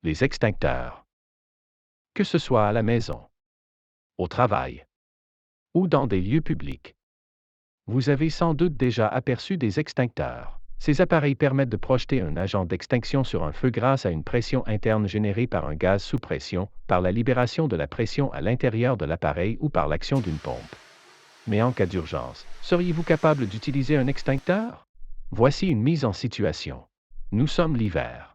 Les extincteurs. Que ce soit à la maison, au travail ou dans des lieux publics. Vous avez sans doute déjà aperçu des extincteurs. Ces appareils permettent de projeter un agent d'extinction sur un feu grâce à une pression interne générée par un gaz sous pression, par la libération de la pression à l'intérieur de l'appareil ou par l'action d'une pompe. Mais en cas d'urgence, seriez-vous capable d'utiliser un extincteur? Voici une mise en situation. Nous sommes l'hiver.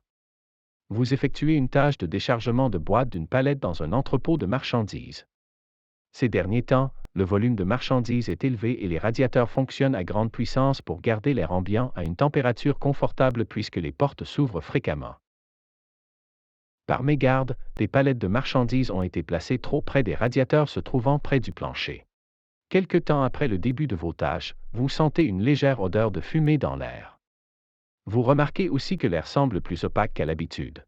Vous effectuez une tâche de déchargement de boîtes d'une palette dans un entrepôt de marchandises. Ces derniers temps, le volume de marchandises est élevé et les radiateurs fonctionnent à grande puissance pour garder l'air ambiant à une température confortable puisque les portes s'ouvrent fréquemment. Par mégarde, des palettes de marchandises ont été placées trop près des radiateurs se trouvant près du plancher. Quelque temps après le début de vos tâches, vous sentez une légère odeur de fumée dans l'air. Vous remarquez aussi que l'air semble plus opaque qu'à l'habitude.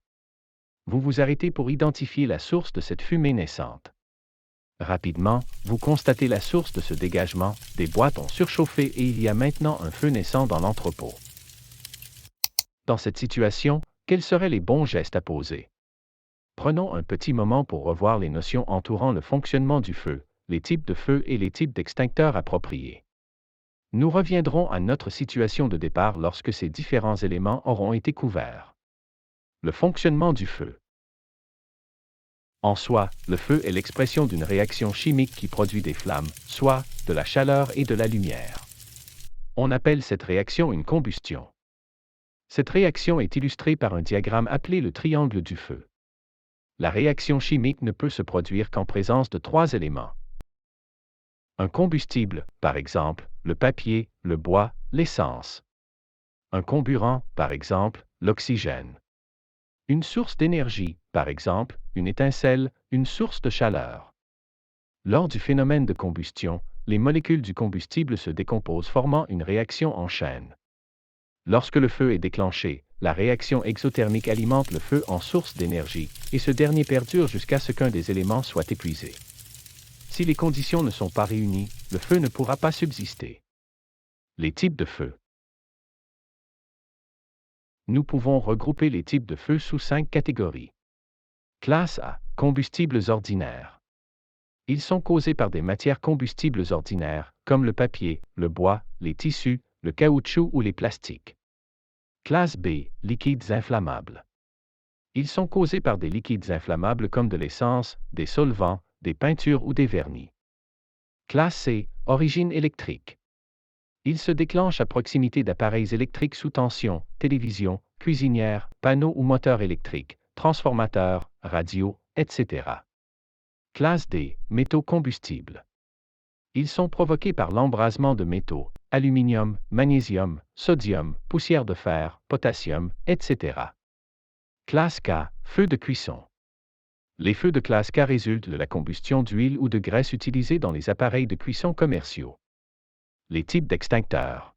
Vous vous arrêtez pour identifier la source de cette fumée naissante. Rapidement, vous constatez la source de ce dégagement, des boîtes ont surchauffé et il y a maintenant un feu naissant dans l'entrepôt. Dans cette situation, quels seraient les bons gestes à poser? Prenons un petit moment pour revoir les notions entourant le fonctionnement du feu, les types de feu et les types d'extincteurs appropriés. Nous reviendrons à notre situation de départ lorsque ces différents éléments auront été couverts. Le fonctionnement du feu. En soi, le feu est l'expression d'une réaction chimique qui produit des flammes, soit de la chaleur et de la lumière. On appelle cette réaction une combustion. Cette réaction est illustrée par un diagramme appelé le triangle du feu. La réaction chimique ne peut se produire qu'en présence de trois éléments. Un combustible, par exemple, le papier, le bois, l'essence. Un comburant, par exemple, l'oxygène. Une source d'énergie, par exemple, une étincelle, une source de chaleur. Lors du phénomène de combustion, les molécules du combustible se décomposent formant une réaction en chaîne. Lorsque le feu est déclenché, la réaction exothermique alimente le feu en source d'énergie, et ce dernier perdure jusqu'à ce qu'un des éléments soit épuisé. Si les conditions ne sont pas réunies, le feu ne pourra pas subsister. Les types de feu. Nous pouvons regrouper les types de feu sous 5 catégories. Classe A, combustibles ordinaires. Ils sont causés par des matières combustibles ordinaires, comme le papier, le bois, les tissus, le caoutchouc ou les plastiques. Classe B, liquides inflammables. Ils sont causés par des liquides inflammables comme de l'essence, des solvants, des peintures ou des vernis. Classe C, origine électrique. Ils se déclenchent à proximité d'appareils électriques sous tension, télévision, cuisinière, panneaux ou moteurs électriques, transformateurs, radios, etc. Classe D, métaux combustibles. Ils sont provoqués par l'embrasement de métaux, aluminium, magnésium, sodium, poussière de fer, potassium, etc. Classe K, feu de cuisson. Les feux de classe K résultent de la combustion d'huile ou de graisse utilisée dans les appareils de cuisson commerciaux. Les types d'extincteurs.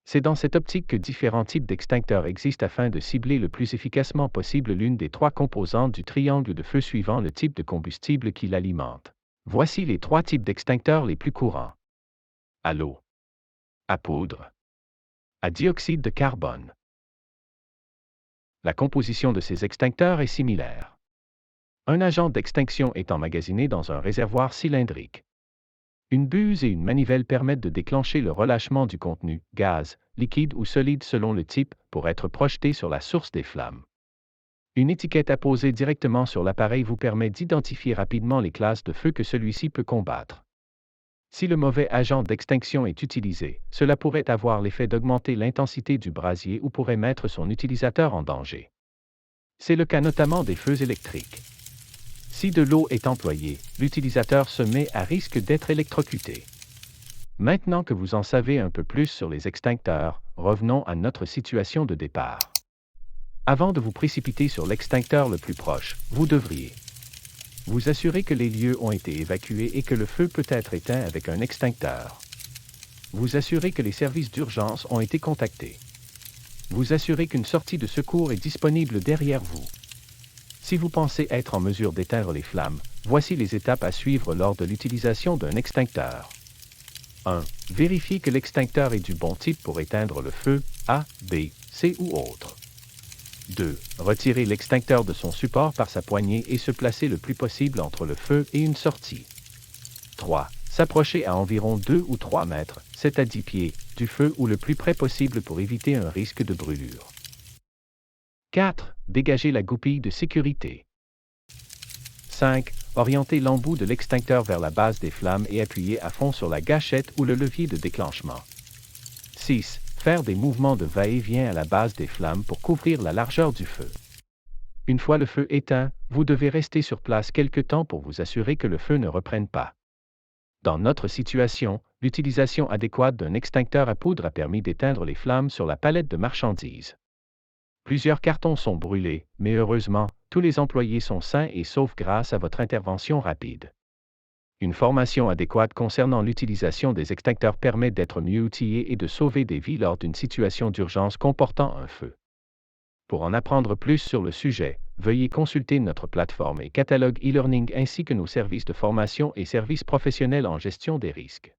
C'est dans cette optique que différents types d'extincteurs existent afin de cibler le plus efficacement possible l'une des trois composantes du triangle de feu suivant le type de combustible qui l'alimente. Voici les trois types d'extincteurs les plus courants. À l'eau, à poudre, à dioxyde de carbone. La composition de ces extincteurs est similaire. Un agent d'extinction est emmagasiné dans un réservoir cylindrique. Une buse et une manivelle permettent de déclencher le relâchement du contenu, gaz, liquide ou solide selon le type, pour être projeté sur la source des flammes. Une étiquette apposée directement sur l'appareil vous permet d'identifier rapidement les classes de feu que celui-ci peut combattre. Si le mauvais agent d'extinction est utilisé, cela pourrait avoir l'effet d'augmenter l'intensité du brasier ou pourrait mettre son utilisateur en danger. C'est le cas notamment des feux électriques. Si de l'eau est employée, l'utilisateur se met à risque d'être électrocuté. Maintenant que vous en savez un peu plus sur les extincteurs, revenons à notre situation de départ. Avant de vous précipiter sur l'extincteur le plus proche, vous devriez vous assurer que les lieux ont été évacués et que le feu peut être éteint avec un extincteur. Vous assurer que les services d'urgence ont été contactés. Vous assurer qu'une sortie de secours est disponible derrière vous. Si vous pensez être en mesure d'éteindre les flammes, voici les étapes à suivre lors de l'utilisation d'un extincteur. 1. Vérifiez que l'extincteur est du bon type pour éteindre le feu, A, B, C ou autre. 2. Retirer l'extincteur de son support par sa poignée et se placer le plus possible entre le feu et une sortie. 3. S'approcher à environ 2 ou 3 mètres, 7 à 10 pieds, du feu ou le plus près possible pour éviter un risque de brûlure. 4. Dégager la goupille de sécurité. 5. Orienter l'embout de l'extincteur vers la base des flammes et appuyer à fond sur la gâchette ou le levier de déclenchement. 6. Faire des mouvements de va-et-vient à la base des flammes pour couvrir la largeur du feu. Une fois le feu éteint, vous devez rester sur place quelque temps pour vous assurer que le feu ne reprenne pas. Dans notre situation, l'utilisation adéquate d'un extincteur à poudre a permis d'éteindre les flammes sur la palette de marchandises. Plusieurs cartons sont brûlés, mais heureusement, tous les employés sont sains et saufs grâce à votre intervention rapide. Une formation adéquate concernant l'utilisation des extincteurs permet d'être mieux outillé et de sauver des vies lors d'une situation d'urgence comportant un feu. Pour en apprendre plus sur le sujet, veuillez consulter notre plateforme et catalogue e-learning ainsi que nos services de formation et services professionnels en gestion des risques.